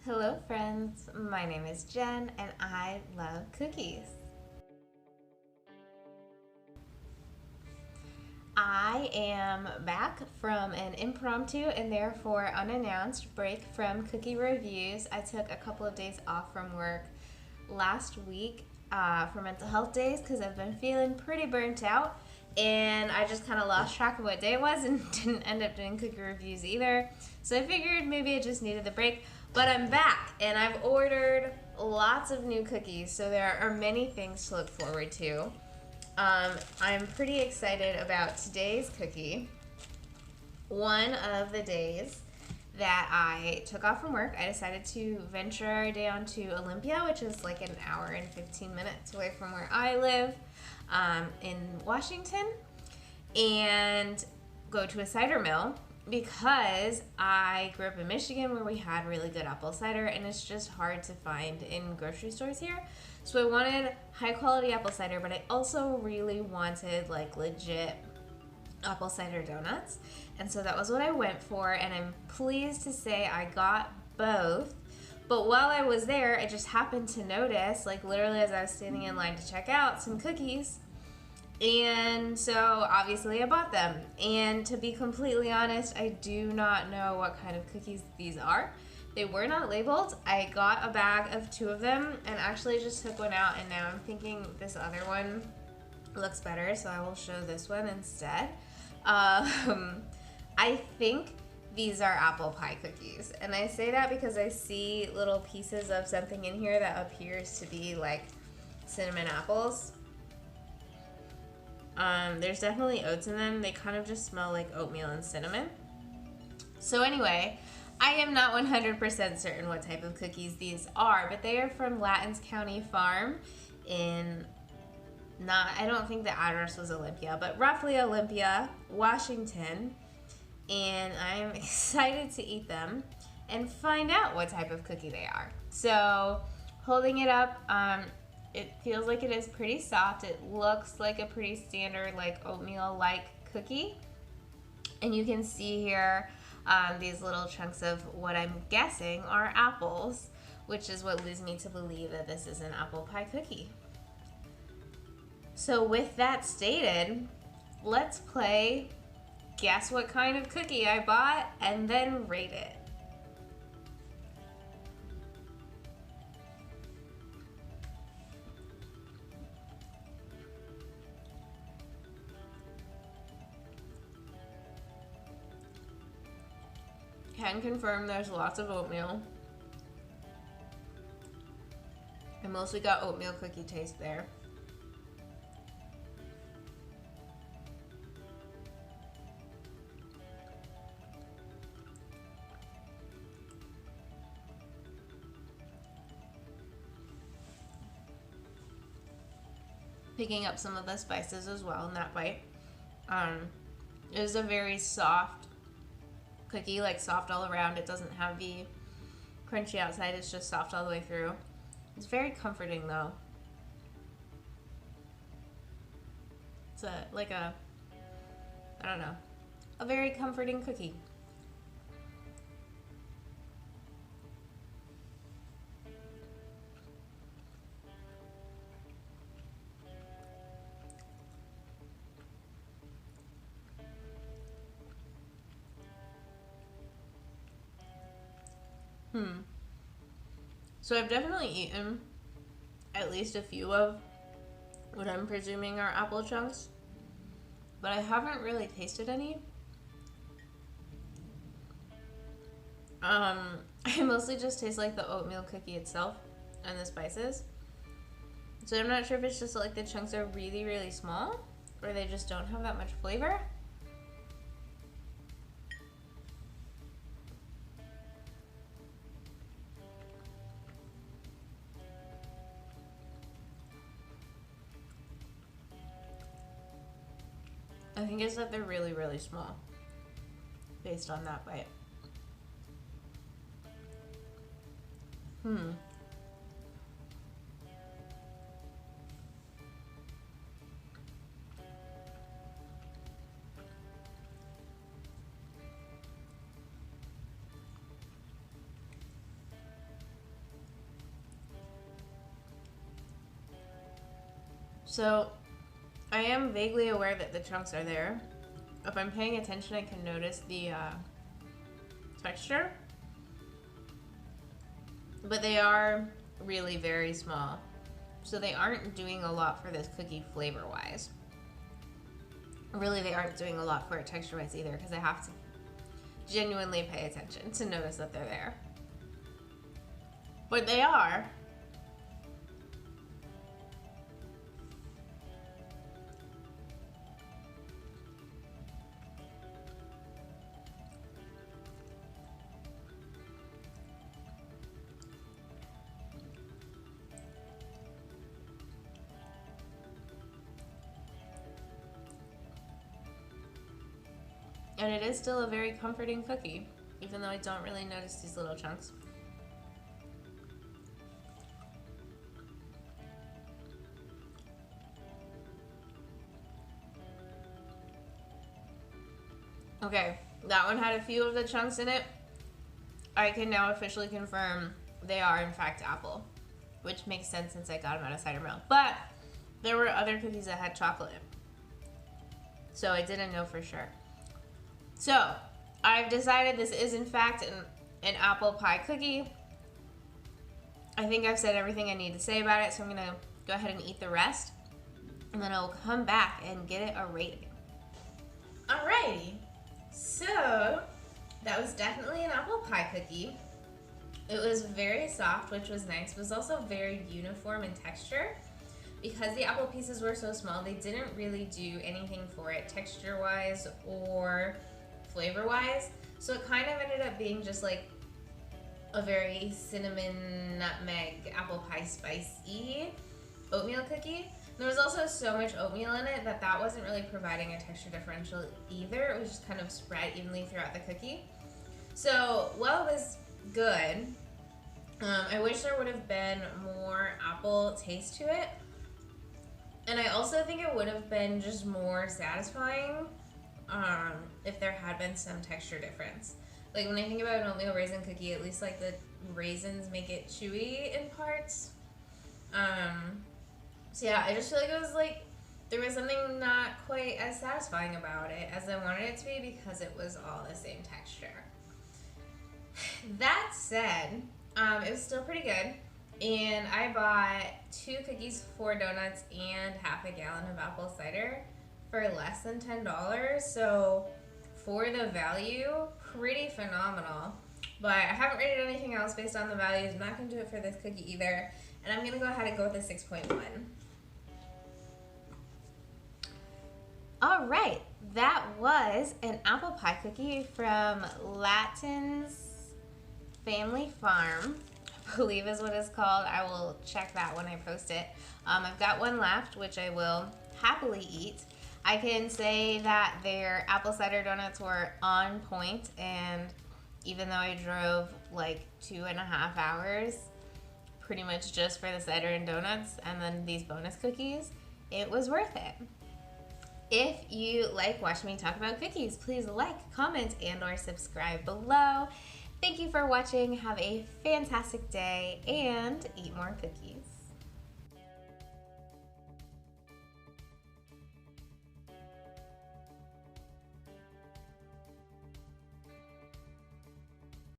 Hello friends, my name is Jen and I love cookies. I am back from an impromptu and therefore unannounced break from cookie reviews. I took a couple of days off from work last week for mental health days because I've been feeling pretty burnt out, and I just kind of lost track of what day it was and didn't end up doing cookie reviews either. So I figured maybe I just needed the break, but I'm back and I've ordered lots of new cookies, so there are many things to look forward to. I'm pretty excited about today's cookie. One of the days that I took off from work, I decided to venture down to Olympia, which is like an hour and 15 minutes away from where I live in Washington, and go to a cider mill because I grew up in Michigan where we had really good apple cider, and it's just hard to find in grocery stores here. So I wanted high quality apple cider, but I also really wanted like legit apple cider donuts. And so that was what I went for, and I'm pleased to say I got both. But while I was there, I just happened to notice, like literally as I was standing in line to check out, some cookies. And so obviously I bought them. And to be completely honest, I do not know what kind of cookies these are. They were not labeled. I got a bag of 2 of them and actually just took one out, and now I'm thinking this other one looks better, so I will show this one instead. I think these are apple pie cookies, and I say that because I see little pieces of something in here that appears to be like cinnamon apples. There's definitely oats in them. They kind of just smell like oatmeal and cinnamon. So anyway, I am not 100% certain what type of cookies these are, but they are from Lattin's County Farm in, I don't think the address was Olympia, but roughly Olympia, Washington. And I'm excited to eat them and find out what type of cookie they are. So holding it up, it feels like it is pretty soft. It looks like a pretty standard like oatmeal-like cookie. And you can see here these little chunks of what I'm guessing are apples, which is what leads me to believe that this is an apple pie cookie. So with that stated, let's play guess what kind of cookie I bought and then rate it. Can confirm there's lots of oatmeal. I mostly got oatmeal cookie taste there. Picking up some of the spices as well in that bite. It is a very soft cookie, like soft all around. It doesn't have the crunchy outside, it's just soft all the way through. It's very comforting though. It's I don't know, a very comforting cookie. So I've definitely eaten at least a few of what I'm presuming are apple chunks, but I haven't really tasted any. I mostly just taste like the oatmeal cookie itself and the spices. So I'm not sure if it's just like the chunks are really, really small or they just don't have that much flavor. I think it's that they're really, really small based on that bite. So I am vaguely aware that the chunks are there. If I'm paying attention, I can notice the texture. But they are really very small. So they aren't doing a lot for this cookie flavor-wise. Really, they aren't doing a lot for it texture-wise either, because I have to genuinely pay attention to notice that they're there. But they are. And it is still a very comforting cookie, even though I don't really notice these little chunks. Okay, that one had a few of the chunks in it. I can now officially confirm they are in fact apple, which makes sense since I got them out of cider milk. But there were other cookies that had chocolate, so I didn't know for sure. So I've decided this is in fact an apple pie cookie. I think I've said everything I need to say about it, so I'm gonna go ahead and eat the rest, and then I'll come back and get it a rating. Alrighty, so that was definitely an apple pie cookie. It was very soft, which was nice. It was also very uniform in texture. Because the apple pieces were so small, they didn't really do anything for it texture-wise or flavor-wise. So it kind of ended up being just like a very cinnamon, nutmeg, apple pie spicy oatmeal cookie. There was also so much oatmeal in it that wasn't really providing a texture differential either. It was just kind of spread evenly throughout the cookie. So while it was good, I wish there would have been more apple taste to it. And I also think it would have been just more satisfying if there had been some texture difference. Like when I think about an oatmeal raisin cookie, at least like the raisins make it chewy in parts. So yeah, I just feel like it was like, there was something not quite as satisfying about it as I wanted it to be because it was all the same texture. That said, it was still pretty good. And I bought 2 cookies, 4 donuts, and half a gallon of apple cider for less than $10. So for the value, pretty phenomenal. But I haven't rated anything else based on the values. I'm not going to do it for this cookie either. And I'm going to go ahead and go with a 6.1. All right, that was an apple pie cookie from Lattin's Family Farm, I believe is what it's called. I will check that when I post it. I've got one left, which I will happily eat. I can say that their apple cider donuts were on point, and even though I drove like 2.5 hours pretty much just for the cider and donuts and then these bonus cookies, it was worth it. If you like watching me talk about cookies, please like, comment, and or subscribe below. Thank you for watching. Have a fantastic day and eat more cookies.